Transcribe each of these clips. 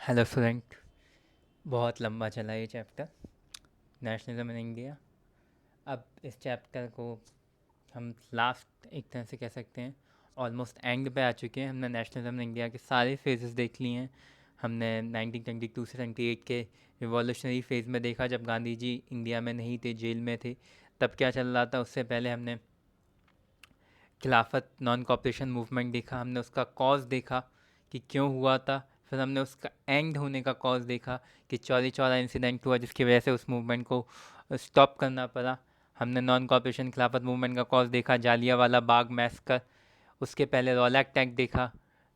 Hello student. बहुत लंबा चला ये चैप्टर, नेशनलिज्म इन इंडिया। अब इस चैप्टर को हम लास्ट एक तरह से कह सकते हैं, ऑलमोस्ट एंड पे आ चुके हैं। हमने नेशनलिज्म इन इंडिया के सारे फेजेस देख लिए हैं। हमने 1922 से 78 के रिवॉल्यूशनरी फेज़ में देखा, जब गांधी जी इंडिया में नहीं थे, जेल में थे, तब क्या चल रहा था। उससे पहले हमने खिलाफत नॉन कॉपरेशन मूवमेंट देखा, हमने उसका कॉज देखा कि क्यों हुआ था। फिर हमने उसका एंड होने का कॉज देखा कि चौरी चौरा इंसिडेंट हुआ जिसकी वजह से उस मूवमेंट को स्टॉप करना पड़ा। हमने नॉन कॉपरेशन खिलाफत मूवमेंट का कॉज देखा, जालियांवाला बाग मैसकर। उसके पहले रॉलैक टैंक देखा।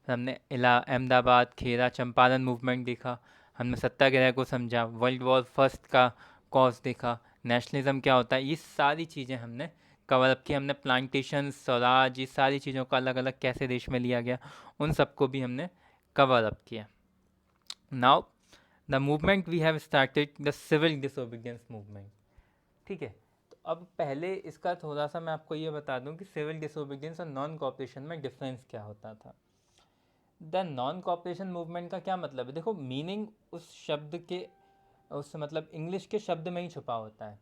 फिर हमने इला अहमदाबाद खेरा चंपारण मूवमेंट देखा। हमने सत्याग्रह को समझा, वर्ल्ड वॉर फर्स्ट का कॉज देखा, नेशनलिज्म क्या होता है, ये सारी चीज़ें हमने कवर अप किया। हमने प्लांटेशन, स्वराज, ये सारी चीज़ों का अलग अलग कैसे देश में लिया गया, उन सबको भी हमने कवर अप किया। Now the movement we have started, the civil disobedience movement. ठीक है, तो अब पहले इसका थोड़ा सा मैं आपको ये बता दूं कि सिविल डिसोबीडियंस और नॉन कॉपरेशन में डिफरेंस क्या होता था। द नॉन कॉपरेशन मूवमेंट का क्या मतलब है, देखो मीनिंग उस शब्द के, उस मतलब इंग्लिश के शब्द में ही छुपा होता है।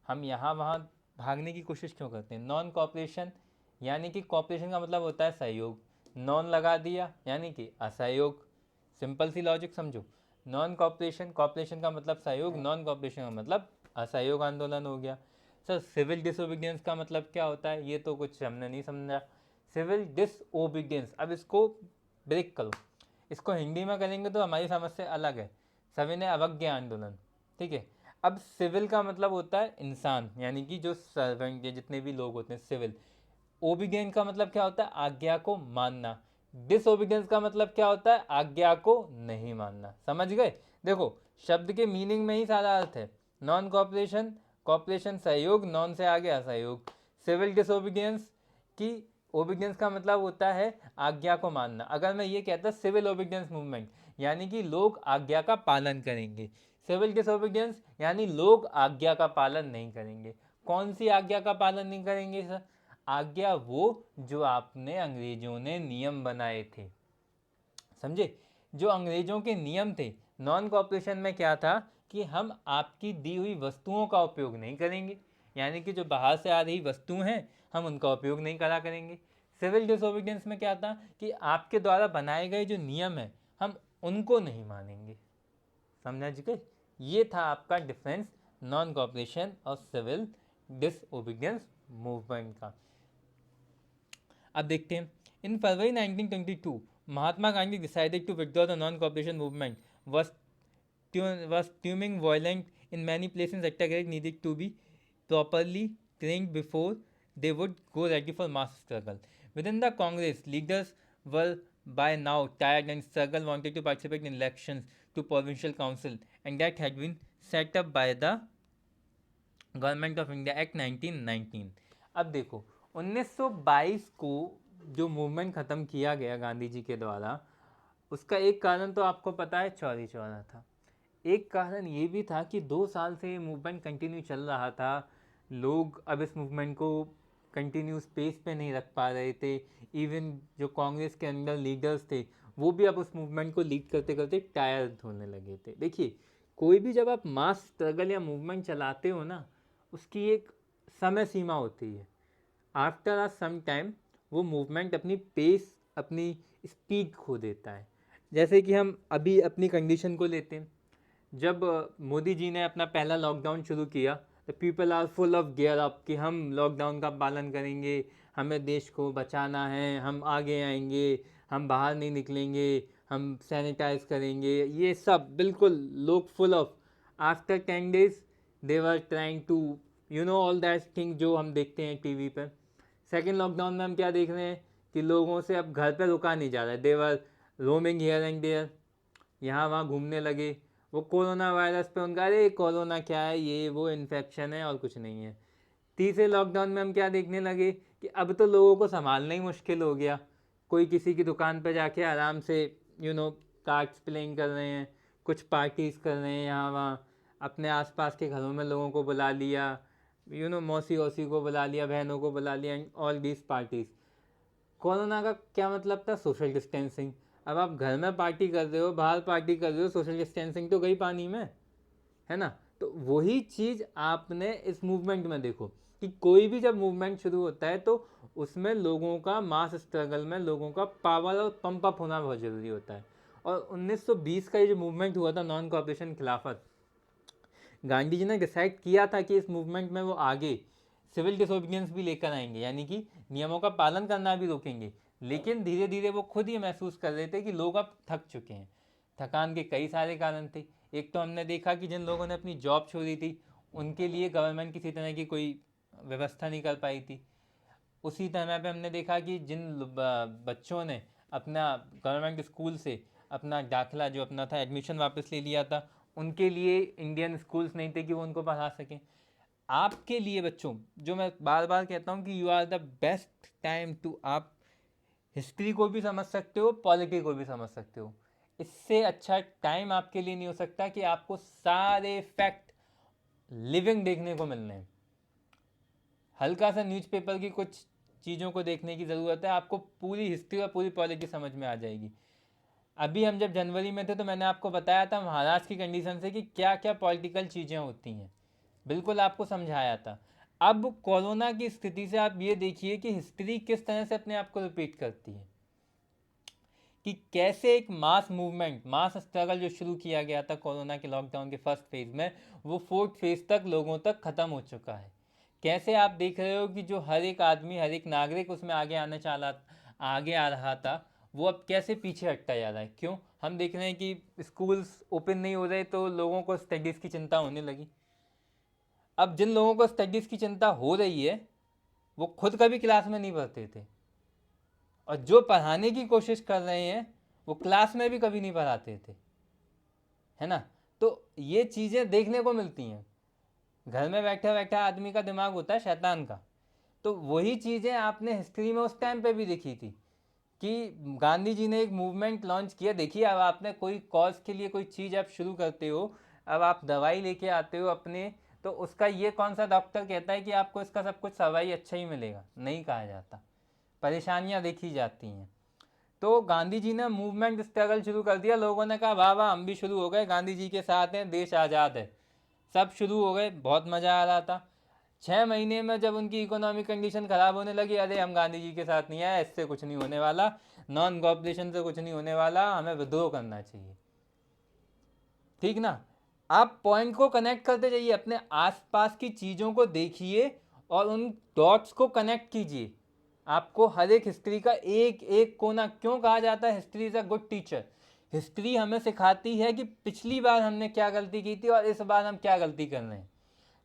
हम यहाँ वहाँ भागने की कोशिश क्यों करते हैं। नॉन कॉपरेशन यानी कि कॉपरेशन का मतलब होता है सहयोग, नॉन लगा दिया यानी कि असहयोग। सिंपल सी लॉजिक समझो, नॉन कॉपरेशन, कॉपरेशन का मतलब सहयोग, नॉन कॉपरेशन का मतलब असहयोग आंदोलन हो गया। सर सिविल डिसोबीडियंस का मतलब क्या होता है, ये तो कुछ हमने नहीं समझा। सिविल डिसओबीडियंस, अब इसको ब्रेक करो, इसको हिंदी में करेंगे तो हमारी समझ से अलग है। सविनय अवज्ञा आंदोलन, ठीक है। अब सिविल का मतलब होता है इंसान, यानी कि जो सर्वेंट के जितने भी लोग होते हैं, सिविल। ओबीडियंस का मतलब क्या होता है, आज्ञा को मानना। डिसओबीडियंस का मतलब क्या होता है, आज्ञा को नहीं मानना। समझ गए, देखो शब्द के मीनिंग में ही सारा अर्थ है। नॉन कॉपरेशन, कॉपरेशन सहयोग, नॉन से आगे असहयोग। सिविल डिसओबीडियंस की, ओबीडियंस का मतलब होता है आज्ञा को मानना। अगर मैं ये कहता सिविल ओबीडियंस मूवमेंट, यानी कि लोग आज्ञा का पालन करेंगे। सिविल डिसोबीडियंस यानी लोग आज्ञा का पालन नहीं करेंगे। कौन सी आज्ञा का पालन नहीं करेंगे सर, आज्ञा वो जो आपने अंग्रेजों ने नियम बनाए थे, समझे, जो अंग्रेजों के नियम थे। नॉन कॉपरेशन में क्या था कि हम आपकी दी हुई वस्तुओं का उपयोग नहीं करेंगे, यानी कि जो बाहर से आ रही वस्तुएं हैं हम उनका उपयोग नहीं करा करेंगे। सिविल डिसोबीडियंस में क्या था कि आपके द्वारा बनाए गए जो नियम है हम उनको नहीं मानेंगे। समझ गए, ये था आपका डिफरेंस नॉन कॉपरेशन और सिविल डिसओबीडियंस मूवमेंट का। अब देखते हैं, in February 1922 Mahatma Gandhi decided to withdraw the non cooperation movement was was becoming violent in many places. Satyagraha needed to be properly trained before they would go ready for mass struggle. Within the Congress, leaders were by now tired and struggle wanted to participate in elections to provincial council, and that had been set up by the government of India act 1919। अब देखो 1922 को जो movement ख़त्म किया गया गांधी जी के द्वारा, उसका एक कारण तो आपको पता है, चौरी चौरा था। एक कारण ये भी था कि 2 साल से ये मूवमेंट कंटिन्यू चल रहा था। लोग अब इस मूवमेंट को कंटिन्यू स्पेस पे नहीं रख पा रहे थे। इवन जो कांग्रेस के अंदर लीडर्स थे वो भी अब उस मूवमेंट को लीड करते करते टायर्ड होने लगे थे। देखिए कोई भी जब आप मास स्ट्रगल या मूवमेंट चलाते हो ना, उसकी एक समय सीमा होती है। आफ्टर अ सम टाइम वो मूवमेंट अपनी पेस, अपनी स्पीड खो देता है। जैसे कि हम अभी अपनी कंडीशन को लेते हैं, जब मोदी जी ने अपना पहला लॉकडाउन शुरू किया तो people are full of gear up कि हम लॉकडाउन का पालन करेंगे, हमें देश को बचाना है, हम आगे आएंगे, हम बाहर नहीं निकलेंगे, हम सैनिटाइज करेंगे, ये सब बिल्कुल लोग full of. After 10 days they were trying to all that thing जो हम देखते हैं टीवी पर। सेकेंड लॉकडाउन में हम क्या देख रहे हैं कि लोगों से अब घर पर रुका नहीं जा रहा है, दे वर रोमिंग हियर एंड देयर, यहाँ वहाँ घूमने लगे। वो कोरोना वायरस पे उनका, अरे कोरोना क्या है, ये वो इन्फेक्शन है और कुछ नहीं है। तीसरे लॉकडाउन में हम क्या देखने लगे कि अब तो लोगों को संभालना ही मुश्किल हो गया। कोई किसी की दुकान पर जाके आराम से कार्ड्स प्लेइंग कर रहे हैं, कुछ पार्टीज कर रहे हैं यहाँ वहाँ, अपने आसपास के घरों में लोगों को बुला लिया, मौसी वौसी को बुला लिया, बहनों को बुला लिया, and all these parties. Corona का क्या मतलब था, सोशल डिस्टेंसिंग। अब आप घर में पार्टी कर रहे हो, बाहर पार्टी कर रहे हो, सोशल डिस्टेंसिंग तो गई पानी में, है ना। तो वही चीज़ आपने इस मूवमेंट में देखो कि कोई भी जब मूवमेंट शुरू होता है तो उसमें लोगों का मास स्ट्रगल में लोगों का पावर और पंप अप होना बहुत ज़रूरी होता है। और 1920 का ये जो मूवमेंट हुआ था नॉन कॉपरेशन खिलाफत, गांधी जी ने डिसाइड किया था कि इस मूवमेंट में वो आगे सिविल डिसोबीडियंस भी लेकर आएंगे, यानी कि नियमों का पालन करना भी रोकेंगे। लेकिन धीरे धीरे वो खुद ही महसूस कर रहे थे कि लोग अब थक चुके हैं। थकान के कई सारे कारण थे। एक तो हमने देखा कि जिन लोगों ने अपनी जॉब छोड़ी थी उनके लिए गवर्नमेंट किसी तरह की कोई व्यवस्था नहीं कर पाई थी। उसी तरह पे हमने देखा कि जिन बच्चों ने अपना गवर्नमेंट स्कूल से अपना दाखिला जो अपना था एडमिशन वापस ले लिया था, उनके लिए इंडियन स्कूल्स नहीं थे कि वो उनको पढ़ा सकें। आपके लिए बच्चों, जो मैं बार बार कहता हूँ कि you are the best time to, आप हिस्ट्री को भी समझ सकते हो, पॉलिटी को भी समझ सकते हो। इससे अच्छा टाइम आपके लिए नहीं हो सकता कि आपको सारे फैक्ट लिविंग देखने को मिलने हैं। हल्का सा न्यूज़पेपर की कुछ चीज़ों को देखने की ज़रूरत है, आपको पूरी हिस्ट्री और पूरी पॉलिटी समझ में आ जाएगी। अभी हम जब जनवरी में थे तो मैंने आपको बताया था महाराष्ट्र की कंडीशन से कि क्या क्या पॉलिटिकल चीज़ें होती हैं, बिल्कुल आपको समझाया था। अब कोरोना की स्थिति से आप ये देखिए कि हिस्ट्री किस तरह से अपने आप को रिपीट करती है, कि कैसे एक मास मूवमेंट, मास स्ट्रगल जो शुरू किया गया था कोरोना के लॉकडाउन के फर्स्ट फेज में, वो फोर्थ फेज तक लोगों तक ख़त्म हो चुका है। कैसे आप देख रहे हो कि जो हर एक आदमी, हर एक नागरिक उसमें आगे आ रहा था, वो अब कैसे पीछे हटता जा रहा है। क्यों? हम देख रहे हैं कि स्कूल्स ओपन नहीं हो रहे तो लोगों को स्टडीज़ की चिंता होने लगी। अब जिन लोगों को स्टडीज़ की चिंता हो रही है वो खुद कभी क्लास में नहीं पढ़ते थे, और जो पढ़ाने की कोशिश कर रहे हैं वो क्लास में भी कभी नहीं पढ़ाते थे, है ना। तो ये चीज़ें देखने को मिलती हैं। घर में बैठा बैठा आदमी का दिमाग होता है शैतान का। तो वही चीज़ें आपने हिस्ट्री में उस टाइम पे भी देखी थी कि गांधी जी ने एक मूवमेंट लॉन्च किया। देखिए, अब आपने कोई कॉज के लिए कोई चीज़ आप शुरू करते हो, अब आप दवाई लेके आते हो अपने, तो उसका ये कौन सा डॉक्टर कहता है कि आपको इसका सब कुछ दवाई अच्छा ही मिलेगा? नहीं कहा जाता, परेशानियां देखी जाती हैं। तो गांधी जी ने मूवमेंट स्ट्रगल शुरू कर दिया, लोगों ने कहा वाह वाह हम भी शुरू हो गए, गांधी जी के साथ हैं, देश आज़ाद है। सब शुरू हो गए, बहुत मज़ा आ रहा था। 6 महीने में जब उनकी इकोनॉमिक कंडीशन ख़राब होने लगी, अरे हम गांधी जी के साथ नहीं आए, इससे कुछ नहीं होने वाला, नॉन कॉपरेशन से कुछ नहीं होने वाला, हमें विद्रोह करना चाहिए। ठीक ना। आप पॉइंट को कनेक्ट करते जाइए, अपने आसपास की चीज़ों को देखिए और उन डॉट्स को कनेक्ट कीजिए। आपको हर एक हिस्ट्री का एक एक कोना, क्यों कहा जाता है history is a good teacher? History हमें सिखाती है कि पिछली बार हमने क्या गलती की थी और इस बार हम क्या गलती कर रहे हैं।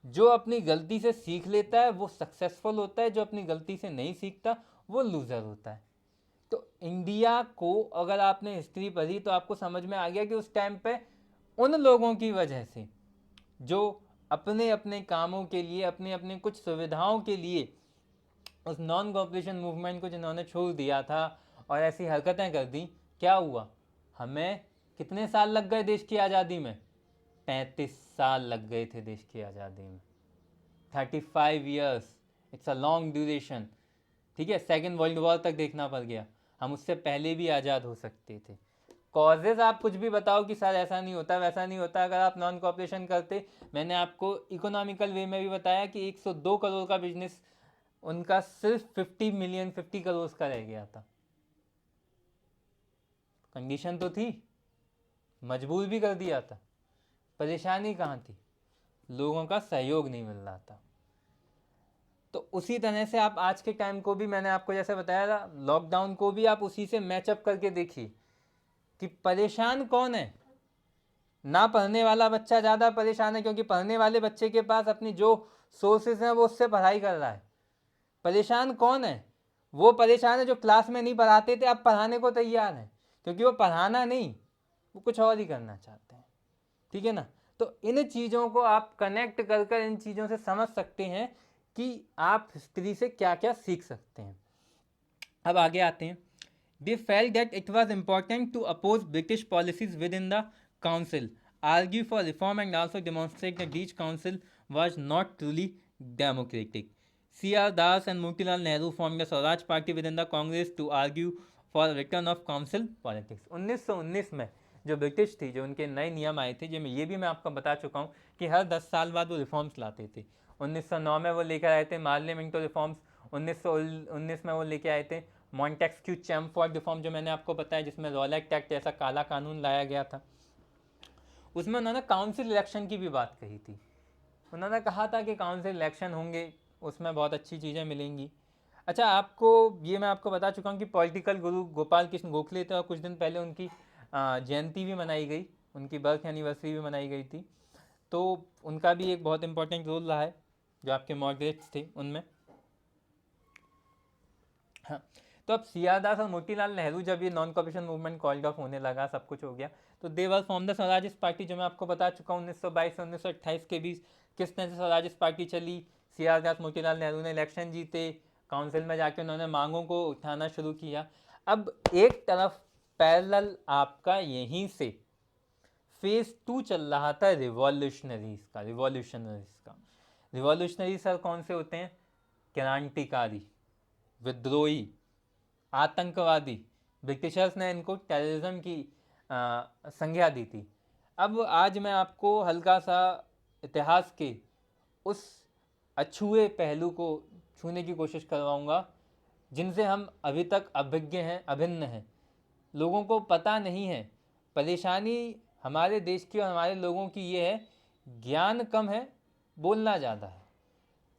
जो अपनी गलती से सीख लेता है वो सक्सेसफुल होता है, जो अपनी गलती से नहीं सीखता वो लूज़र होता है। तो इंडिया को अगर आपने हिस्ट्री पढ़ी तो आपको समझ में आ गया कि उस टाइम पे उन लोगों की वजह से जो अपने अपने कामों के लिए, अपने अपने कुछ सुविधाओं के लिए उस नॉन कॉपरेशन मूवमेंट को जिन्होंने छोड़ दिया था और ऐसी हरकतें कर दी, क्या हुआ? हमें कितने साल लग गए देश की आज़ादी में? 35 साल लग गए थे देश की आज़ादी में। 35 years, it's a long duration. ठीक है, सेकेंड वर्ल्ड वॉर तक देखना पड़ गया, हम उससे पहले भी आज़ाद हो सकते थे। कॉजेज़ आप कुछ भी बताओ कि सर ऐसा नहीं होता, वैसा नहीं होता, अगर आप नॉन कॉपरेशन करते। मैंने आपको इकोनॉमिकल वे में भी बताया कि 102 करोड़ का बिजनेस उनका सिर्फ 50 मिलियन, 50 करोड़ का रह गया था। कंडीशन तो थी, मजबूर भी कर दिया था। परेशानी कहाँ थी? लोगों का सहयोग नहीं मिल रहा था। तो उसी तरह से आप आज के टाइम को भी, मैंने आपको जैसे बताया था, लॉकडाउन को भी आप उसी से मैचअप करके देखिए कि परेशान कौन है। ना पढ़ने वाला बच्चा ज़्यादा परेशान है, क्योंकि पढ़ने वाले बच्चे के पास अपनी जो सोर्सेज हैं वो उससे पढ़ाई कर रहा है। परेशान कौन है? वो परेशान है जो क्लास में नहीं पढ़ाते थे, अब पढ़ाने को तैयार हैं, क्योंकि वो पढ़ाना नहीं, वो कुछ और ही करना चाहते हैं। ठीक है ना। तो इन चीज़ों को आप कनेक्ट कर कर इन चीज़ों से समझ सकते हैं कि आप हिस्ट्री से क्या क्या सीख सकते हैं। अब आगे आते हैं। They felt that it was important to oppose British policies within the council, argue for reform, and also demonstrate that each council was not truly democratic. C.R. Das and Motilal Nehru formed the Swaraj Party within the Congress to argue for return of council politics. 1919 में जो British थी, जो उनके नए नियम आए थे, जिनमें ये भी मैं आपको बता चुका हूँ कि हर 10 साल बाद वो रिफॉर्म्स लाते थे। 1909 में वो लेकर आए थे मार्लियामेंटो रिफॉर्म्स, 1919 में वो लेके आए थे मॉन्टेस्क्यू चैमफोर्ड रिफॉर्म, जो मैंने आपको बताया, जिसमें रॉलेट एक्ट जैसा काला कानून लाया गया था। उसमें उन्होंने काउंसिल इलेक्शन की भी बात कही थी। उन्होंने कहा था कि काउंसिल इलेक्शन होंगे, उसमें बहुत अच्छी चीज़ें मिलेंगी। अच्छा, आपको ये मैं आपको बता चुका हूँ कि पॉलिटिकल गुरु गोपाल कृष्ण गोखले थे और कुछ दिन पहले उनकी जयंती भी मनाई गई, उनकी बर्थ एनिवर्सरी भी मनाई गई थी। तो उनका भी एक बहुत इंपॉर्टेंट रोल रहा है, जो आपके मॉडरेट्स थे उनमें। हाँ, तो अब सी आर दास और मोतीलाल नेहरू, जब ये non cooperation movement called off होने लगा, सब कुछ हो गया, तो दे वर फॉर्म द स्वराजिस्ट पार्टी, जो मैं आपको बता चुका हूँ 1922 से 1928 के बीच किस तरह से स्वराजिस्ट पार्टी चली। सी आर दास मोतीलाल नेहरू ने इलेक्शन जीते, काउंसिल में जाके उन्होंने मांगों को उठाना शुरू किया। अब एक तरफ पैरेलल आपका यहीं से फेज 2 चल रहा था रिवॉल्यूशनरीज का। रिवॉल्यूशनरी सर कौन से होते हैं? क्रांतिकारी, विद्रोही, आतंकवादी। ब्रिटिशर्स ने इनको टेररिज्म की संज्ञा दी थी। अब आज मैं आपको हल्का सा इतिहास के उस अछूए पहलू को छूने की कोशिश करवाऊंगा, जिनसे हम अभी तक अभिज्ञ हैं, अभिन्न हैं, लोगों को पता नहीं है। परेशानी हमारे देश की और हमारे लोगों की ये है, ज्ञान कम है, बोलना ज़्यादा है।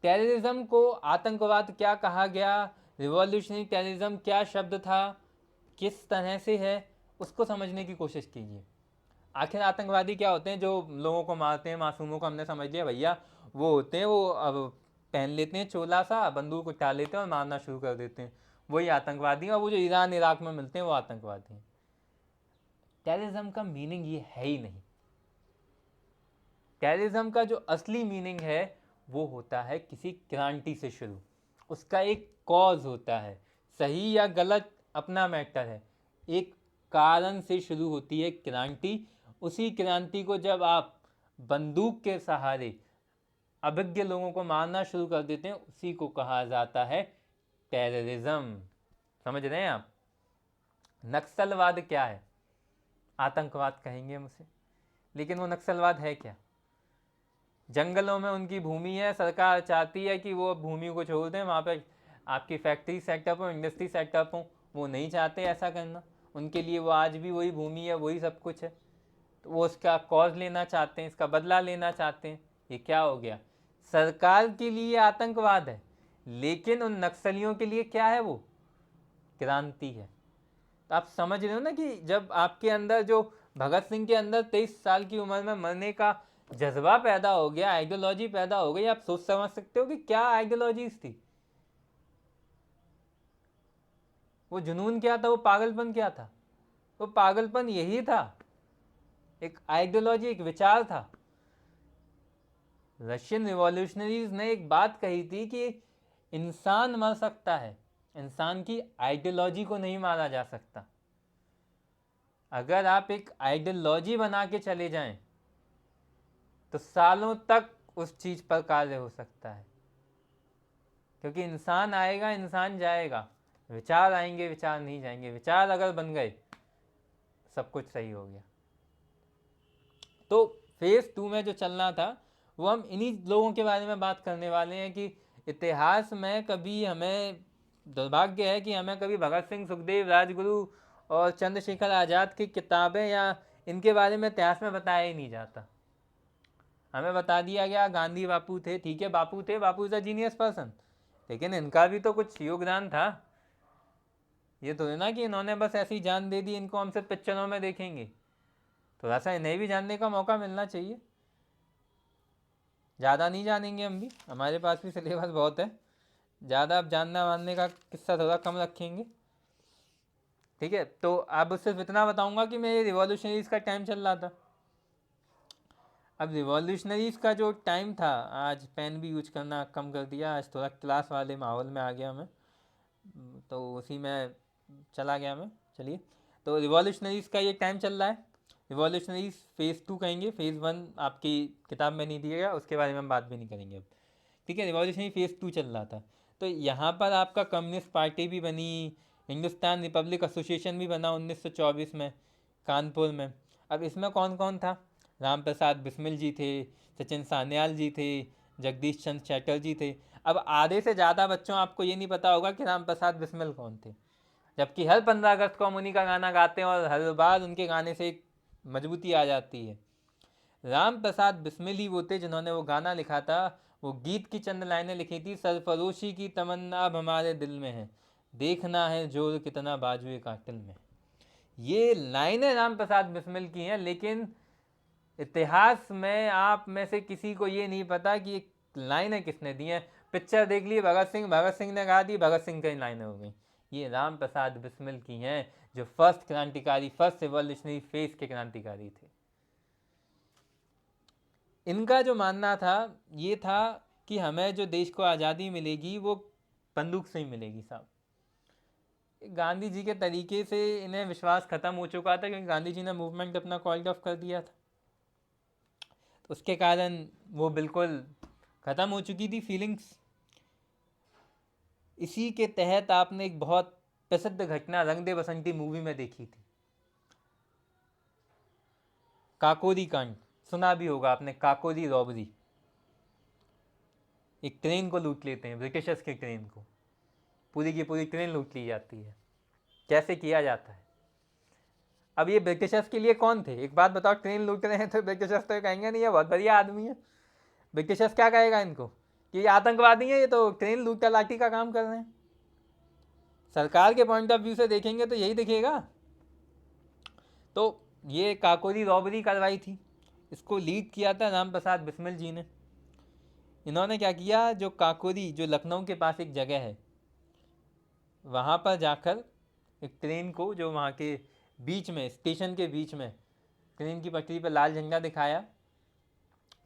टेररिज्म को आतंकवाद क्या कहा गया, रिवॉल्यूशनरी टेररिज्म क्या शब्द था, किस तरह से है, उसको समझने की कोशिश कीजिए। आखिर आतंकवादी क्या होते हैं? जो लोगों को मारते हैं, मासूमों को हमने समझ लिया भैया, वो होते हैं, वो अब पहन लेते हैं चोला सा, बंदूक उठा लेते हैं और मारना शुरू कर देते हैं, वही आतंकवादी हैं। और वो जो ईरान इराक में मिलते हैं वो आतंकवादी हैं। टेररिज्म का मीनिंग ये है ही नहीं। टेररिज्म का जो असली मीनिंग है वो होता है किसी क्रांति से शुरू, उसका एक कॉज होता है, सही या गलत अपना मैटर है, एक कारण से शुरू होती है क्रांति। उसी क्रांति को जब आप बंदूक के सहारे अभिज्ञ लोगों को मारना शुरू कर देते हैं, उसी को कहा जाता है टेररिज्म। समझ रहे हैं आप? नक्सलवाद क्या है? आतंकवाद कहेंगे मुझे, लेकिन वो नक्सलवाद है क्या? जंगलों में उनकी भूमि है, सरकार चाहती है कि वो भूमि को छोड़ दें, वहाँ पर आपकी फैक्ट्री सेटअप हो, इंडस्ट्री सेटअप हो, वो नहीं चाहते ऐसा करना। उनके लिए वो आज भी वही भूमि है, वही सब कुछ है। तो वो उसका कॉज लेना चाहते हैं, इसका बदला लेना चाहते हैं। ये क्या हो गया? सरकार के लिए आतंकवाद है, लेकिन उन नक्सलियों के लिए क्या है? वो क्रांति है। तो आप समझ रहे हो ना कि जब आपके अंदर, जो भगत सिंह के अंदर 23 साल की उम्र में मरने का जज्बा पैदा हो गया, आइडियोलॉजी पैदा हो गई, आप सोच समझ सकते हो कि क्या आइडियोलॉजीज थी? वो जुनून क्या था? वो पागलपन क्या था? वो पागलपन यही था, एक आइडियोलॉजी, एक विचार था। रशियन रिवॉल्यूशनरीज ने एक बात कही थी कि इंसान मर सकता है, इंसान की आइडियोलॉजी को नहीं मारा जा सकता। अगर आप एक आइडियोलॉजी बना के चले जाएं तो सालों तक उस चीज पर कार्य हो सकता है, क्योंकि इंसान आएगा, इंसान जाएगा, विचार आएंगे, विचार नहीं जाएंगे। विचार अगर बन गए, सब कुछ सही हो गया। तो फेज 2 में जो चलना था, वो हम इन्हीं लोगों के बारे में बात करने वाले हैं कि इतिहास में कभी, हमें दुर्भाग्य है कि हमें कभी भगत सिंह, सुखदेव, राजगुरु और चंद्रशेखर आज़ाद की किताबें या इनके बारे में इतिहास में बताया ही नहीं जाता। हमें बता दिया गया गांधी बापू थे, ठीक है, बापू थे, बापू इज अ जीनियस पर्सन, लेकिन इनका भी तो कुछ योगदान था। ये तो है ना कि इन्होंने बस ऐसी जान दे दी, इनको हम सिर्फ पिक्चरों में देखेंगे। थोड़ा सा इन्हें भी जानने का मौका मिलना चाहिए। ज़्यादा नहीं जानेंगे हम भी, हमारे पास भी सिलेबस बहुत है, ज़्यादा अब जानना मानने का किस्सा थोड़ा कम रखेंगे, ठीक है। तो अब सिर्फ इतना बताऊंगा कि मेरे रिवॉल्यूशनरीज का टाइम चल रहा था। अब रिवॉल्यूशनरीज का जो टाइम था, आज पेन भी यूज करना कम कर दिया, आज थोड़ा क्लास वाले माहौल में आ गया मैं, तो उसी में चला गया मैं। चलिए, तो रिवॉल्यूशनरीज का ये टाइम चल रहा है। रिवॉल्यूशनरीज फेज़ 2 कहेंगे, फेज़ 1 आपकी किताब में नहीं दिया गया, उसके बारे में हम बात भी नहीं करेंगे अब, ठीक है। रिवॉल्यूशनरी फेज़ 2 चल रहा था, तो यहाँ पर आपका कम्युनिस्ट पार्टी भी बनी, हिंदुस्तान रिपब्लिक एसोसिएशन भी बना 1924 में कानपुर में। अब इसमें कौन कौन था? राम प्रसाद बिस्मिल जी थे, सचिन सान्याल जी थे, जगदीश चंद्र चैटर्जी थे। अब आधे से ज़्यादा बच्चों आपको ये नहीं पता होगा कि राम प्रसाद बिस्मिल कौन थे, जबकि हर 15 अगस्त को हम उन्हीं का गाना गाते हैं और हर बार उनके गाने से एक मजबूती आ जाती है। राम प्रसाद बिस्मिल ही वो थे जिन्होंने वो गाना लिखा था, वो गीत की चंद लाइनें लिखी थी, सरफरोशी की तमन्ना अब हमारे दिल में है, देखना है जोर कितना बाजुए कातिल में। ये लाइनें राम प्रसाद बिस्मिल की हैं, लेकिन इतिहास में आप में से किसी को ये नहीं पता कि ये लाइनें किसने दी हैं। पिक्चर देख ली भगत सिंह ने गा दी, भगत सिंह की लाइनें हो गई। ये राम प्रसाद बिस्मिल की हैं, जो फर्स्ट क्रांतिकारी, फर्स्ट रिवॉल्यूशनरी फेज के क्रांतिकारी थे। इनका जो मानना था ये था कि हमें जो देश को आज़ादी मिलेगी वो बंदूक से ही मिलेगी साहब। गांधी जी के तरीके से इन्हें विश्वास खत्म हो चुका था, क्योंकि गांधी जी ने मूवमेंट अपना कॉल्ड ऑफ कर दिया था, तो उसके कारण वो बिल्कुल ख़त्म हो चुकी थी फीलिंग्स। इसी के तहत आपने एक बहुत प्रसिद्ध घटना रंग दे बसंती मूवी में देखी थी, काकोरी कांड, सुना भी होगा आपने, काकोरी रॉबरी। एक ट्रेन को लूट लेते हैं, ब्रिटिशर्स की ट्रेन को, पूरी की पूरी ट्रेन लूट ली जाती है। कैसे किया जाता है? अब ये ब्रिटिशर्स के लिए कौन थे? एक बात बताओ, ट्रेन लूट रहे हैं तो ब्रिटिशर्स तो कहेंगे नहीं ये बहुत बढ़िया आदमी है। ब्रिटिशर्स क्या कहेगा इनको कि ये आतंकवादी हैं, ये तो ट्रेन लूट लाठी का काम कर रहे हैं। सरकार के पॉइंट ऑफ व्यू से देखेंगे तो यही दिखेगा। तो ये काकोरी रॉबरी करवाई थी, इसको लीड किया था राम प्रसाद बिस्मिल जी ने। इन्होंने क्या किया, जो काकोरी, जो लखनऊ के पास एक जगह है, वहाँ पर जाकर एक ट्रेन को, जो वहाँ के बीच में, स्टेशन के बीच में ट्रेन की पटरी पर लाल झंडा दिखाया,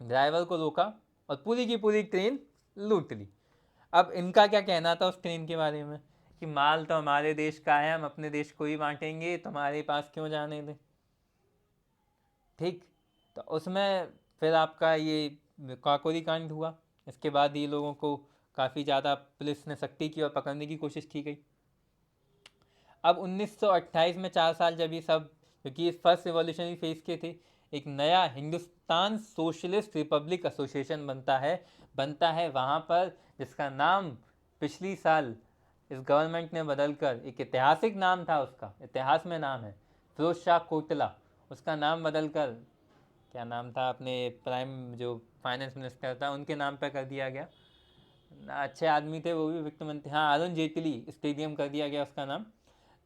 ड्राइवर को रोका और पूरी की पूरी ट्रेन लूट ली। अब इनका क्या कहना था उस ट्रेन के बारे में कि माल तो हमारे देश का है, हम अपने देश को ही बांटेंगे, तुम्हारे पास क्यों जाने दें। ठीक, तो उसमें फिर आपका ये काकोरी कांड हुआ। इसके बाद ये लोगों को काफ़ी ज़्यादा पुलिस ने सख्ती की और पकड़ने की कोशिश की गई। अब 1928 में 4 साल जब ये सब, क्योंकि ये फर्स्ट रिवॉल्यूशनरी फेज के थे, एक नया हिंदुस्तान सोशलिस्ट रिपब्लिक एसोसिएशन बनता है वहाँ पर, जिसका नाम पिछली साल इस गवर्नमेंट ने बदलकर, एक ऐतिहासिक नाम था उसका, इतिहास में नाम है फिरोज शाह कोटला, उसका नाम बदलकर, क्या नाम था अपने प्राइम जो फाइनेंस मिनिस्टर था उनके नाम पर कर दिया गया। अच्छे आदमी थे वो भी, वित्त मंत्री, हाँ, अरुण जेटली स्टेडियम कर दिया गया उसका नाम।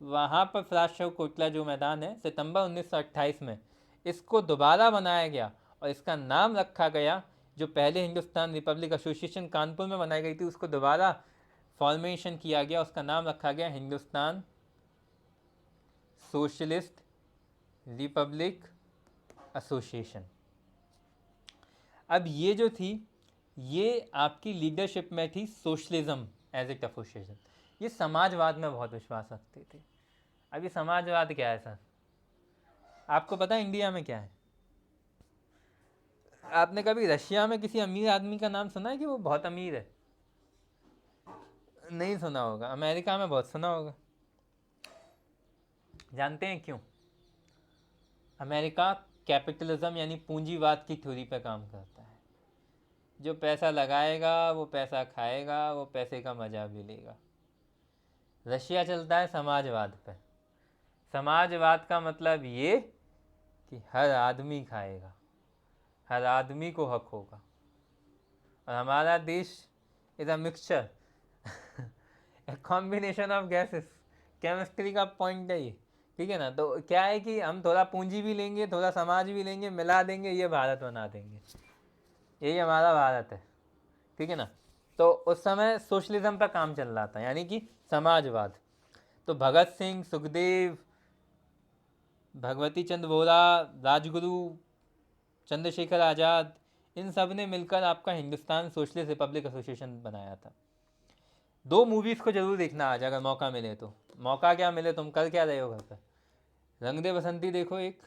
वहाँ पर फिरोज शाह कोटला जो मैदान है, सितंबर 1928 में इसको दोबारा बनाया गया और इसका नाम रखा गया, जो पहले हिंदुस्तान रिपब्लिक एसोसिएशन कानपुर में बनाई गई थी उसको दोबारा फॉर्मेशन किया गया, उसका नाम रखा गया हिंदुस्तान सोशलिस्ट रिपब्लिक एसोसिएशन। अब ये जो थी, ये आपकी लीडरशिप में थी सोशलिज्म एज ए एसोसिएशन। ये समाजवाद में बहुत विश्वास रखते थे। अब ये समाजवाद क्या है सर? आपको पता है इंडिया में क्या है? आपने कभी रशिया में किसी अमीर आदमी का नाम सुना है कि वो बहुत अमीर है? नहीं सुना होगा। अमेरिका में बहुत सुना होगा। जानते हैं क्यों? अमेरिका कैपिटलिज्म यानी पूंजीवाद की थ्योरी पर काम करता है। जो पैसा लगाएगा वो पैसा खाएगा, वो पैसे का मजा भी लेगा। रशिया चलता है समाजवाद पर। समाजवाद का मतलब ये कि हर आदमी खाएगा, हर आदमी को हक होगा। और हमारा देश is a mixture, a combination of gases, chemistry का पॉइंट है ये, ठीक है ना। तो क्या है कि हम थोड़ा पूंजी भी लेंगे, थोड़ा समाज भी लेंगे, मिला देंगे, ये भारत बना देंगे। यही हमारा भारत है, ठीक है ना। तो उस समय सोशलिज्म पर काम चल रहा था, यानी कि समाजवाद। तो भगत सिंह, सुखदेव, भगवती चंद्र वोरा, राजगुरु, चंद्रशेखर आज़ाद, इन सब ने मिलकर आपका हिंदुस्तान सोशलिस्ट रिपब्लिक एसोसिएशन बनाया था। 2 मूवीज़ को जरूर देखना आज अगर मौका मिले तो। मौका क्या मिले, तुम कर क्या रहे हो घर पर? रंग दे बसंती देखो एक,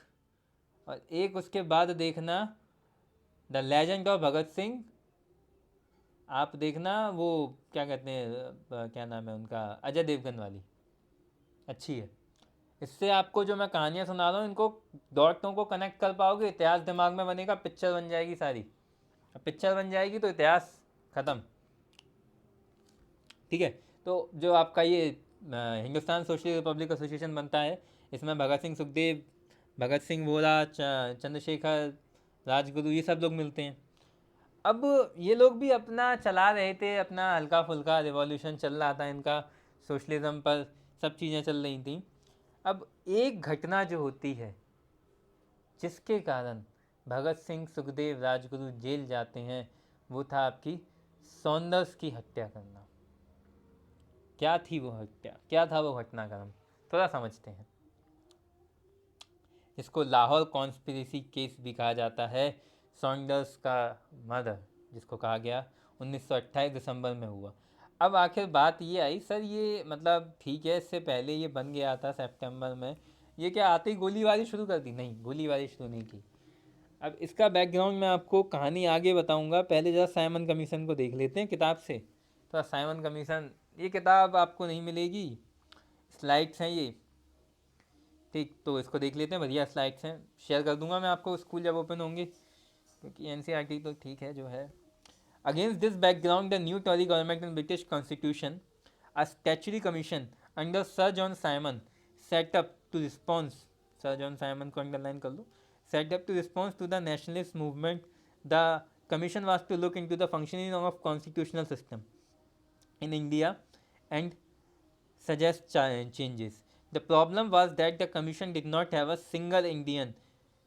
और एक उसके बाद देखना the legend of Bhagat Singh. आप देखना वो क्या कहते हैं, क्या नाम है उनका, अजय देवगन वाली। अच्छी है। इससे आपको जो मैं कहानियाँ सुना रहा हूँ इनको डॉटों को कनेक्ट कर पाओगे, इतिहास दिमाग में बनेगा, पिक्चर बन जाएगी सारी। अब पिक्चर बन जाएगी तो इतिहास ख़त्म। ठीक है। तो जो आपका ये हिंदुस्तान सोशल रिपब्लिक एसोसिएशन बनता है, इसमें भगत सिंह, सुखदेव, भगत सिंह वोरा, चंद्रशेखर, राजगुरु, ये सब लोग मिलते हैं। अब ये लोग भी अपना चला रहे थे, अपना हल्का फुल्का रिवॉल्यूशन चल रहा था इनका, सोशलिज्म पर सब चीज़ें चल रही थी। अब एक घटना जो होती है जिसके कारण भगत सिंह, सुखदेव, राजगुरु जेल जाते हैं, वो था आपकी सॉन्डर्स की हत्या करना। क्या थी वो हत्या, क्या था वो घटनाक्रम, थोड़ा समझते हैं। इसको लाहौर कॉन्स्पिरेसी केस भी कहा जाता है। सॉन्डर्स का मर्डर जिसको कहा गया 1928 दिसंबर में हुआ। अब आखिर बात ये आई, सर ये मतलब ठीक है, इससे पहले ये बन गया था सितंबर में, ये क्या आते ही गोलीबारी शुरू कर दी? नहीं, गोलीबारी शुरू नहीं की। अब इसका बैकग्राउंड मैं आपको कहानी आगे बताऊंगा, पहले जरा साइमन कमीशन को देख लेते हैं किताब से। तो साइमन कमीशन, ये किताब आपको नहीं मिलेगी, स्लाइड्स हैं ये, ठीक, तो इसको देख लेते हैं, बढ़िया स्लाइड्स हैं, शेयर कर दूंगा मैं आपको स्कूल जब ओपन होंगे, क्योंकि एनसीईआरटी तो ठीक है जो है। Against this background the new Tory government and British constitution a statutory commission under sir John Simon set up to response, sir John Simon को अंडरलाइन कर लो, set up to response to the nationalist movement. The commission was to look into the functioning of constitutional system in India and suggest changes. The problem was that the commission did not have a single Indian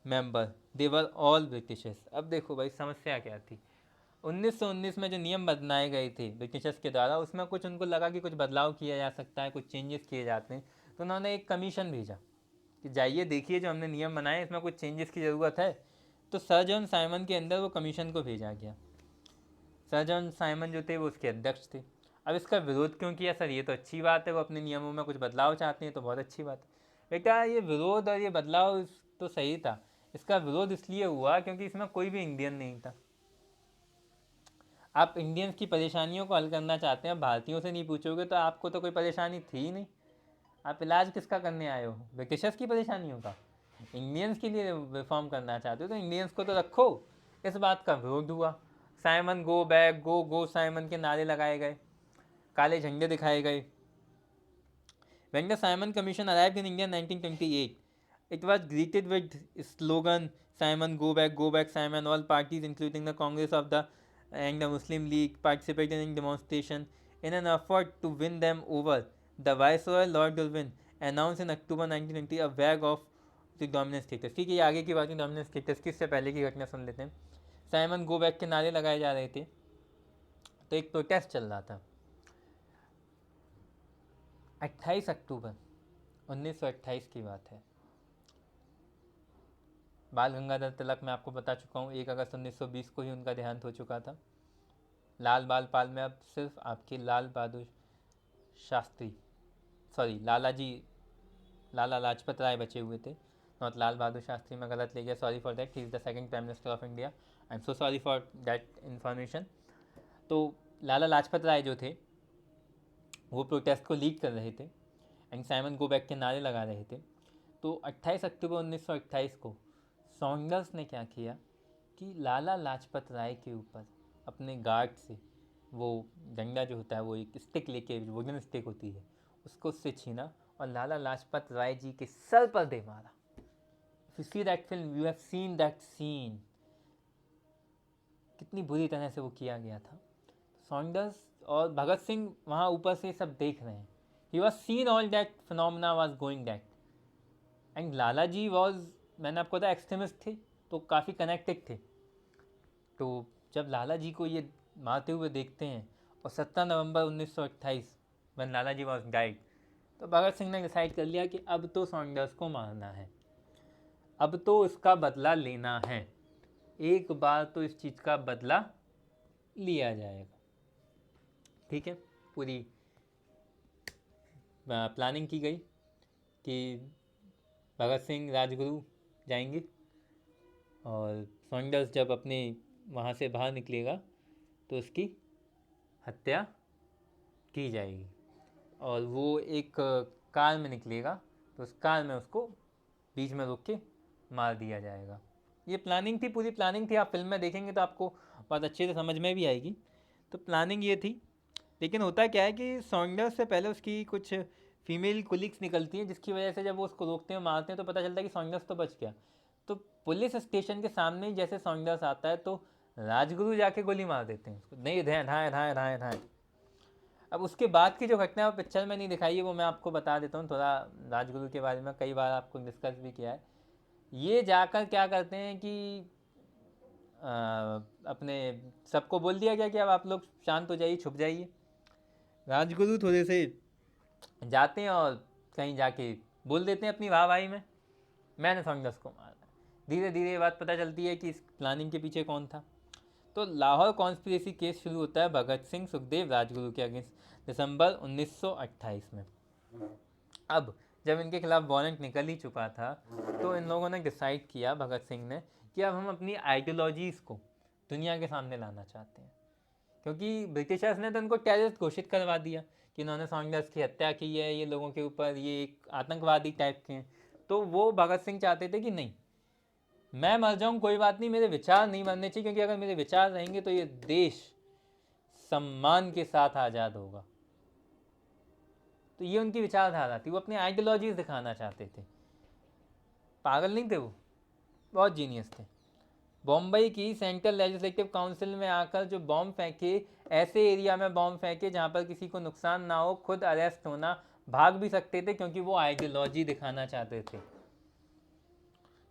member, they were all Britishers. अब देखो भाई समस्या क्या थी, 1919 में जो नियम बनाए गए थे ब्रिटिशर्स के द्वारा, उसमें कुछ उनको लगा कि कुछ बदलाव किया जा सकता है, कुछ चेंजेस किए जाते हैं, तो उन्होंने एक कमीशन भेजा कि जाइए देखिए जो हमने नियम बनाए इसमें कुछ चेंजेस की ज़रूरत है। तो सर जॉन साइमन के अंदर वो कमीशन को भेजा गया। सर जॉन साइमन जो थे वो उसके अध्यक्ष थे। अब इसका विरोध क्यों किया? सर ये तो अच्छी बात है, वो अपने नियमों में कुछ बदलाव चाहते हैं तो बहुत अच्छी बात है। बेटा ये विरोध और ये बदलाव तो सही था, इसका विरोध इसलिए हुआ क्योंकि इसमें कोई भी इंडियन नहीं था। आप इंडियंस की परेशानियों को हल करना चाहते हैं, भारतीयों से नहीं पूछोगे तो आपको तो कोई परेशानी थी ही नहीं, आप इलाज किसका करने आए हो? ब्रिटिशर्स की परेशानियों का। इंडियंस के लिए रिफॉर्म करना चाहते हो तो इंडियंस को तो रखो। इस बात का विरोध हुआ, साइमन गो बैक, गो गो साइमन के नारे लगाए गए, काले झंडे दिखाए गए। When the Simon Commission arrived in India in 1928, it was greeted with slogan Simon go back Simon. All parties including the Congress of the and the Muslim League participated in demonstration in an effort to win them over. The Viceroy Lord Dulwin announced in October 1920 a wag of the dominant status. ठीक है, ये आगे की बात है dominant status की, इससे पहले की घटना सुन लेते हैं। साइमन गो बैक के नारे लगाए जा रहे थे, तो एक प्रोटेस्ट चल रहा था। 28 अक्टूबर 1928 की बात है। बाल गंगाधर तिलक मैं आपको बता चुका हूँ, 1 अगस्त 1920 को ही उनका देहांत हो चुका था। लाल बाल पाल में अब सिर्फ आपके लाल बहादुर शास्त्री, सॉरी लाला लाजपत राय बचे हुए थे, नॉट लाल बहादुर शास्त्री, मैं गलत ले गया, sorry for that, he is the second prime minister of India, I am so sorry for that information. तो लाला लाजपत राय जो थे वो प्रोटेस्ट को लीड कर रहे थे एंड साइमन गो बैक के नारे लगा रहे थे। तो 28 अक्टूबर 1928 को सॉन्डर्स ने क्या किया कि लाला लाजपत राय के ऊपर अपने गार्ड से वो डंडा जो होता है, वो एक स्टिक लेके, वुडन स्टिक होती है, उसको उससे छीना और लाला लाजपत राय जी के सर पर दे मारा। If you see that film, you have seen that scene, कितनी बुरी तरह से वो किया गया था। सॉन्डर्स और भगत सिंह वहाँ ऊपर से सब देख रहे हैं, he was seen all that phenomena was going that, and Lala ji was, मैंने आपको बताया एक्सट्रीमिस्ट थे तो काफ़ी कनेक्टेड थे। तो जब लाला जी को ये मारते हुए देखते हैं, और 17 November 1928 when Lala ji was died, तो भगत सिंह ने डिसाइड कर लिया कि अब तो सॉन्डर्स को मारना है, अब तो इसका बदला लेना है, एक बार तो इस चीज़ का बदला लिया जाएगा। ठीक है, पूरी प्लानिंग की गई कि भगत सिंह राजगुरु जाएंगे और सॉन्डर्स जब अपने वहाँ से बाहर निकलेगा तो उसकी हत्या की जाएगी। और वो एक कार में निकलेगा तो उस कार में उसको बीच में रोक के मार दिया जाएगा। ये प्लानिंग थी, पूरी प्लानिंग थी। आप फिल्म में देखेंगे तो आपको बहुत अच्छे से समझ में भी आएगी। तो प्लानिंग ये थी। लेकिन होता क्या है कि सॉन्डर्स से पहले उसकी कुछ फीमेल कुलिग्स निकलती हैं, जिसकी वजह से जब वो उसको रोकते हैं मारते हैं तो पता चलता है कि सॉन्डर्स तो बच गया। तो पुलिस स्टेशन के सामने ही जैसे सॉन्डर्स आता है तो राजगुरु जाके गोली मार देते हैं उसको, नहीं धाए धाए धाए धाए धाए। अब उसके बाद की जो घटना है वो पिक्चर में नहीं दिखाई है, वो मैं आपको बता देता हूँ थोड़ा। राजगुरु के बारे में कई बार आपको डिस्कस भी किया है। ये जाकर क्या करते हैं कि अपने सबको बोल दिया गया कि अब आप लोग शांत हो जाइए, छुप जाइए। राजगुरु थोड़े से जाते हैं और कहीं जाके बोल देते हैं अपनी वाहवाही में, मैंने सॉन्डर्स को मारा। धीरे धीरे ये बात पता चलती है कि इस प्लानिंग के पीछे कौन था। तो लाहौर कॉन्स्पिरेसी केस शुरू होता है भगत सिंह सुखदेव राजगुरु के अगेंस्ट दिसंबर 1928 में। अब जब इनके खिलाफ वारंट निकल ही चुका था तो इन लोगों ने डिसाइड किया, भगत सिंह ने, कि अब हम अपनी आइडियोलॉजीज़ को दुनिया के सामने लाना चाहते हैं। क्योंकि ब्रिटिशर्स ने तो इनको टेररिस्ट घोषित करवा दिया कि इन्होंने सॉन्डर्स की हत्या की है, ये लोगों के ऊपर ये एक आतंकवादी टाइप के हैं। तो वो भगत सिंह चाहते थे कि नहीं, मैं मर जाऊं कोई बात नहीं, मेरे विचार नहीं मरने चाहिए, क्योंकि अगर मेरे विचार रहेंगे तो ये देश सम्मान के साथ आज़ाद होगा। तो ये उनकी विचारधारा थी, वो अपनी आइडियोलॉजीज दिखाना चाहते थे। पागल नहीं थे वो, बहुत जीनियस थे। बॉम्बई की सेंट्रल लेजिस्लेटिव काउंसिल में आकर जो बॉम्ब फेंके, ऐसे एरिया में बॉम्ब फेंके जहाँ पर किसी को नुकसान ना हो, खुद अरेस्ट होना, भाग भी सकते थे, क्योंकि वो आइडियोलॉजी दिखाना चाहते थे।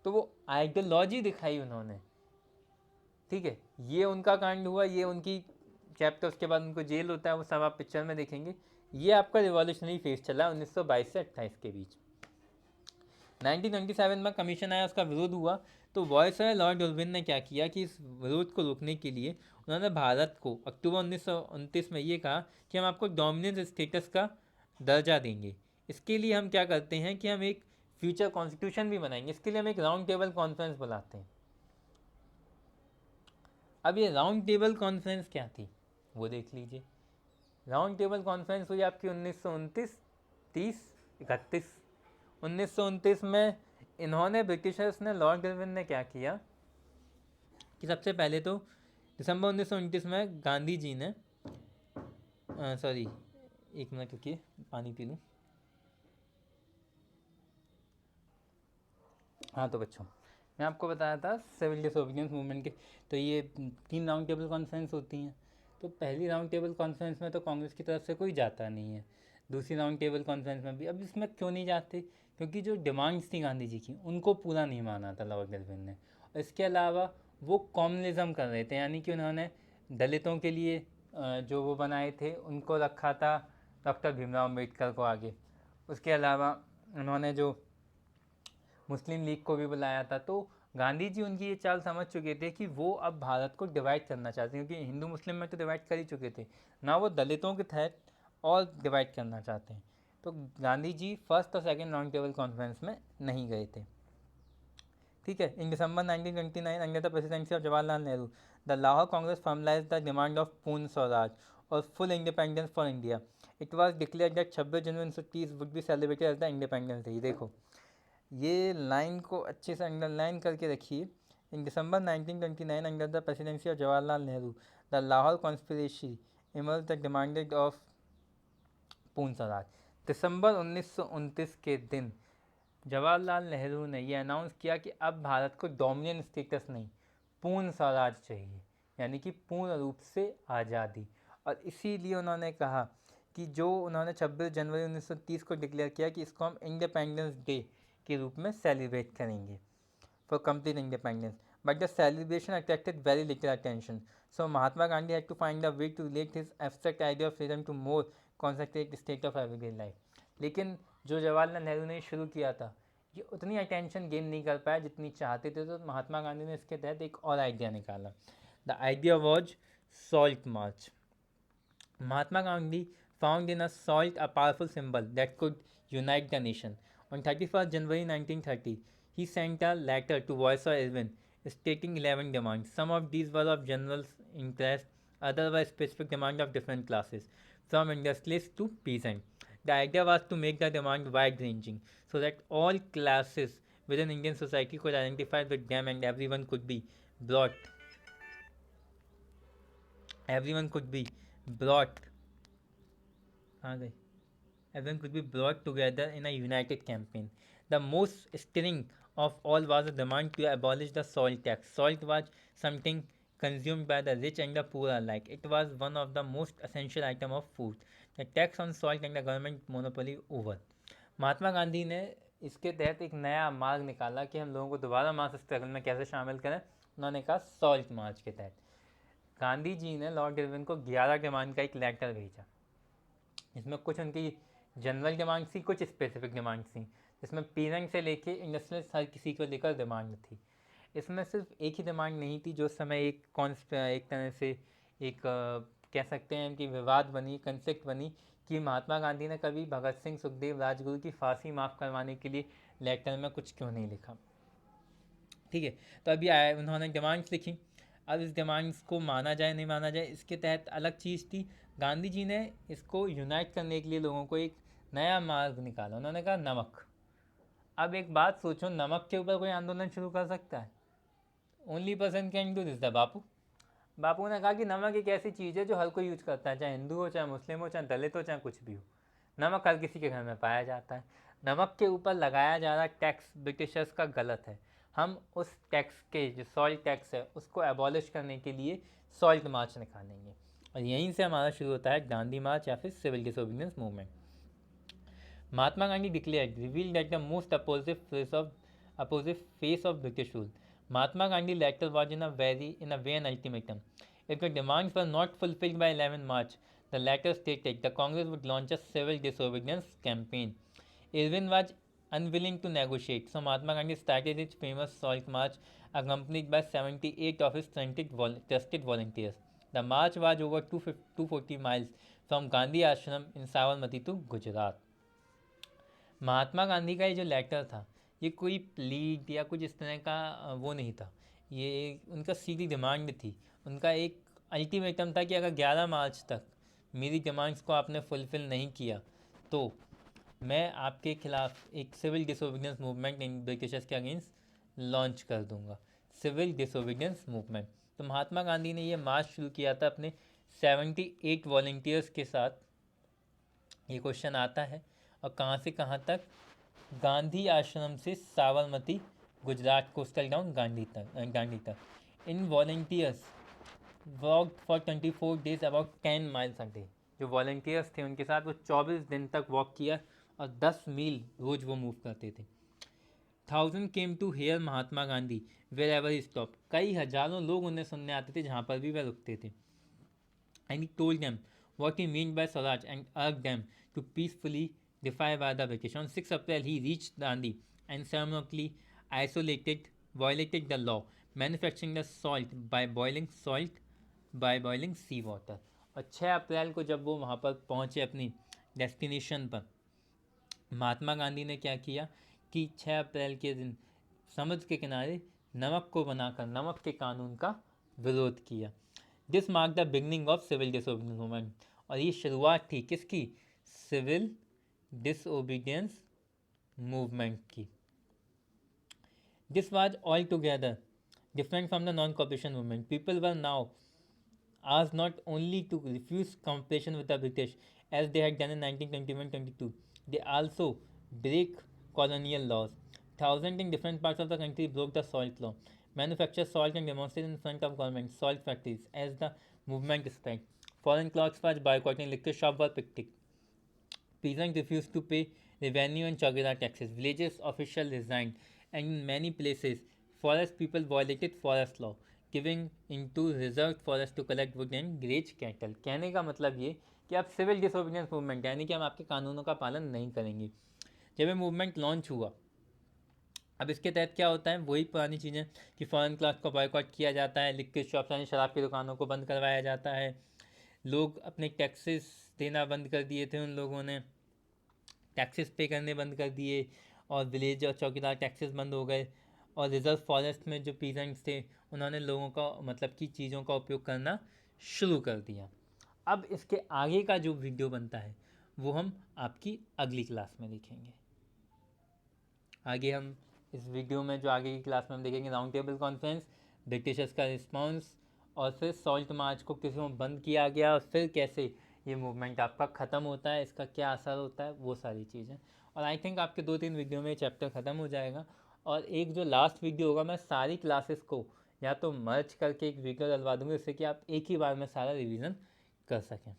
तो वो आइडियोलॉजी दिखाई उन्होंने, ठीक है। ये उनका कांड हुआ, ये उनकी चैप्टर। उसके बाद उनको जेल होता है, वो सब आप पिक्चर में देखेंगे। ये आपका रिवॉल्यूशनरी फेज चला 1922 से 28 के बीच। 1927 में कमीशन आया, उसका विरोध हुआ। तो वॉयसरॉय लॉर्ड इरविन ने क्या किया कि इस विरोध को रोकने के लिए उन्होंने भारत को अक्टूबर 1929 में ये कहा कि हम आपको डोमिनेंस स्टेटस का दर्जा देंगे। इसके लिए हम क्या करते हैं कि हम एक फ्यूचर कॉन्स्टिट्यूशन भी बनाएंगे। इसके लिए हम एक राउंड टेबल कॉन्फ्रेंस बुलाते हैं। अब ये राउंड टेबल कॉन्फ्रेंस क्या थी वो देख लीजिए। राउंड टेबल कॉन्फ्रेंस हुई आपकी 1929, 30, 31। 1929 में इन्होंने, ब्रिटिशर्स ने, लॉर्ड इरविन ने क्या किया कि सबसे पहले तो दिसंबर 1929 में गांधी जी ने, सॉरी एक मिनट रुकिए, पानी पी लूँ। हाँ तो बच्चों, मैं आपको बताया था सिविल डिसोबीडियंस मूवमेंट के। तो ये 3 राउंड टेबल कॉन्फ्रेंस होती हैं। तो पहली राउंड टेबल कॉन्फ्रेंस में तो कांग्रेस की तरफ से कोई जाता नहीं है। दूसरी राउंड टेबल कॉन्फ्रेंस में भी। अब इसमें क्यों नहीं जाते? क्योंकि जो डिमांड्स थी गांधी जी की, उनको पूरा नहीं माना था लॉर्ड इरविन ने। और इसके अलावा वो कॉम्युनिज्म कर रहे थे, यानी कि उन्होंने दलितों के लिए जो वो बनाए थे उनको रखा था डॉक्टर भीमराव अम्बेडकर को आगे। उसके अलावा उन्होंने जो मुस्लिम लीग को भी बुलाया था। तो गांधी जी उनकी ये चाल समझ चुके थे कि वो अब भारत को डिवाइड करना चाहते हैं, क्योंकि हिंदू मुस्लिम में तो डिवाइड कर ही चुके थे ना, वो दलितों के तहत और डिवाइड करना चाहते हैं। तो गांधी जी फर्स्ट और सेकेंड राउंड टेबल कॉन्फ्रेंस में नहीं गए थे, ठीक है। In December 1929 under the presidency of Jawaharlal Nehru, the Lahore Congress formalize the demand of Purna Swaraj और full independence for India. It was declare that 26 January 1930 would be celebrated as the independence day. देखो ये line को अच्छे से अंडरलाइन करके रखिए। In December 1929 under the presidency of Jawaharlal Nehru, the Lahore conspiracy emerge the demanded of Purna Swaraj. दिसंबर 1929 के दिन जवाहरलाल नेहरू ने यह अनाउंस किया कि अब भारत को डोमिनियन स्टेटस नहीं, पूर्ण स्वराज चाहिए, यानी कि पूर्ण रूप से आज़ादी। और इसीलिए उन्होंने कहा कि जो उन्होंने 26 जनवरी 1930 को डिक्लेयर किया कि इसको हम इंडिपेंडेंस डे के रूप में सेलिब्रेट करेंगे for complete independence. But the celebration attracted very little attention, so Mahatma Gandhi had to find a way to relate his abstract idea of freedom to more concentrate state of everyday life. लेकिन जो जवाहरलाल नेहरू ने शुरू किया था ये उतनी attention gain नहीं कर पाया जितनी चाहते थे। तो महात्मा गांधी ने इसके तहत एक और आइडिया निकाला। The idea was salt march. Mahatma Gandhi found in a salt a powerful symbol that could unite the nation. On 31st January 1930, he sent a letter to Viceroy Irwin stating 11 demands. Some of these were of general interest, others were specific demands of different classes, from industrialists to peasants. The idea was to make the demand wide-ranging so that all classes within Indian society could identify with them and brought everyone could be brought कहाँ गई everyone could be brought together in a united campaign. The most stirring of all was the demand to abolish the salt tax. Salt was something consumed by the rich and the poor alike. It was one of the most essential items of food. The tax on salt and the government monopoly over. Mahatma Gandhi ने इसके तहत एक नया मार्ग निकाला कि हम लोगों को दोबारा मास स्ट्रगल में कैसे शामिल करें. उन्होंने कहा सॉल्ट मार्च के तहत गांधी जी ने लॉर्ड इरविन को 11 डिमांड का एक लेटर भेजा. इसमें कुछ उनकी जनरल डिमांड थी, कुछ स्पेसिफिक डिमांड थी, जिसमें पेरेंट से लेके इंडस्ट्रियलिस्ट हर किसी को लेकर डिमांड थी. इसमें सिर्फ एक ही डिमांड नहीं थी जो उस समय एक तरह से एक कह सकते हैं कि विवाद बनी, कंफ्लिक्ट बनी कि महात्मा गांधी ने कभी भगत सिंह, सुखदेव, राजगुरु की फांसी माफ़ करवाने के लिए लेटर में कुछ क्यों नहीं लिखा. ठीक है, तो अभी आया उन्होंने डिमांड्स लिखी. अब इस डिमांड्स को माना जाए नहीं माना जाए इसके तहत अलग चीज़ थी. गांधी जी ने इसको यूनाइट करने के लिए लोगों को एक नया मार्ग निकाला. उन्होंने कहा नमक. अब एक बात सोचो, नमक के ऊपर कोई आंदोलन शुरू कर सकता है? Only person can do this the Bapu. Bapu ने कहा कि नमक एक ऐसी चीज़ है जो हर कोई यूज करता है, चाहे हिंदू हो, चाहे मुस्लिम हो, चाहे दलित हो, चाहे कुछ भी हो. नमक हर किसी के घर में पाया जाता है. नमक के ऊपर लगाया जा रहा टैक्स ब्रिटिशर्स का गलत है. हम उस टैक्स के जो सॉल्ट टैक्स है उसको एबॉलिश करने के लिए सॉल्ट मार्च निकालेंगे. और यहीं से हमारा शुरू होता है दांडी मार्च या फिर civil disobedience movement. Mahatma Gandhi declared revealed that the most opposite face of British rule. Mahatma Gandhi letter was in a way an ultimatum. If the demands were not fulfilled by 11 March, the letter stated the Congress would launch a civil disobedience campaign. Irwin was unwilling to negotiate, so Mahatma Gandhi started his famous Salt March accompanied by 78 of his trusted volunteers. The march was over 240 miles from Gandhi Ashram in Sabarmati to Gujarat. Mahatma Gandhi का ये जो letter था ये कोई plead या कुछ इस तरह का वो नहीं था. ये उनका सीधी डिमांड थी. उनका एक अल्टीमेटम था कि अगर 11 मार्च तक मेरी डिमांड्स को आपने फुलफ़िल नहीं किया तो मैं आपके खिलाफ एक सिविल डिसोबीडियंस मूवमेंट इन ब्रिटिशर्स के अगेंस्ट लॉन्च कर दूंगा. Civil disobedience movement. तो महात्मा गांधी ने ये मार्च शुरू किया था अपने 78 वॉलंटियर्स के साथ. ये क्वेश्चन आता है और कहाँ से कहाँ तक? गांधी आश्रम से साबरमती, गुजरात कोस्टल टाउन गांधी तक. इन volunteers walked for 24 days about 10 miles a day. जो वॉलंटियर्स थे उनके साथ वो 24 दिन तक वॉक किया और 10 मील रोज वो मूव करते थे. 1000 came to here Mahatma Gandhi where ever he stop. कई हजारों लोग उन्हें सुनने आते थे जहाँ पर भी वह रुकते थे. And he told them what he meant by Swaraj and urged them to peacefully defy by the British. On 6 April, he reached Dandi and ceremoniously violated the law, manufacturing the salt by boiling sea water. और 6 अप्रैल को जब वो वहाँ पर पहुँचे अपनी destination पर, महात्मा गांधी ने क्या किया कि 6 अप्रैल के दिन समुद्र के किनारे नमक को बनाकर नमक के कानून का विरोध किया. This mark the beginning of civil disobedience movement. और ये शुरुआत थी किसकी? सिविल डिसोबीडियंस मूवमेंट की. This was all together different from the non-cooperation movement. People were now asked not only to refuse cooperation with the British as they had done in 1921-22, they also break colonial laws. Thousands in different parts of the country broke the salt law, manufactured salt and demonstrated in front of government salt factories as the movement spread. Foreign clothes was boycotting, liquor shops were picketed. Peasants refused to pay revenue and chowkidar taxes. Villages officials resigned, and in many places, forest people violated forest law, giving into reserved forest to collect wood and graze cattle. कहने का मतलब ये कि अब civil disobedience movement यानी कि हम आपके कानूनों का पालन नहीं करेंगे. जब ये मूवमेंट लॉन्च हुआ, अब इसके तहत क्या होता है? वही पुरानी चीज़ें कि फॉरेन क्लॉथ को बॉयकॉट किया जाता है, लिक्विड शॉप्स यानी शराब की दुकानों को बंद करवाया जाता है, लोग अपने टैक्सेस देना बंद कर दिए थे, उन लोगों ने टैक्सेस पे करने बंद कर दिए और विलेज और चौकीदार टैक्सेस बंद हो गए. और रिजर्व फॉरेस्ट में जो पीजेंट्स थे उन्होंने लोगों का मतलब कि चीज़ों का उपयोग करना शुरू कर दिया. अब इसके आगे का जो वीडियो बनता है वो हम आपकी अगली क्लास में देखेंगे। आगे हम इस वीडियो में जो आगे की क्लास में हम देखेंगे राउंड टेबल कॉन्फ्रेंस, ब्रिटिशर्स का रिस्पॉन्स, और फिर सॉल्ट मार्च को किस में बंद किया गया और फिर कैसे ये मूवमेंट आपका ख़त्म होता है, इसका क्या असर होता है, वो सारी चीज़ें। और आई थिंक आपके 2-3 वीडियो में ये चैप्टर ख़त्म हो जाएगा। और एक जो लास्ट वीडियो होगा, मैं सारी क्लासेस को या तो मर्ज करके एक वीडियो डलवा दूँगी, जिससे कि आप एक ही बार में सारा रिवीजन कर सकें।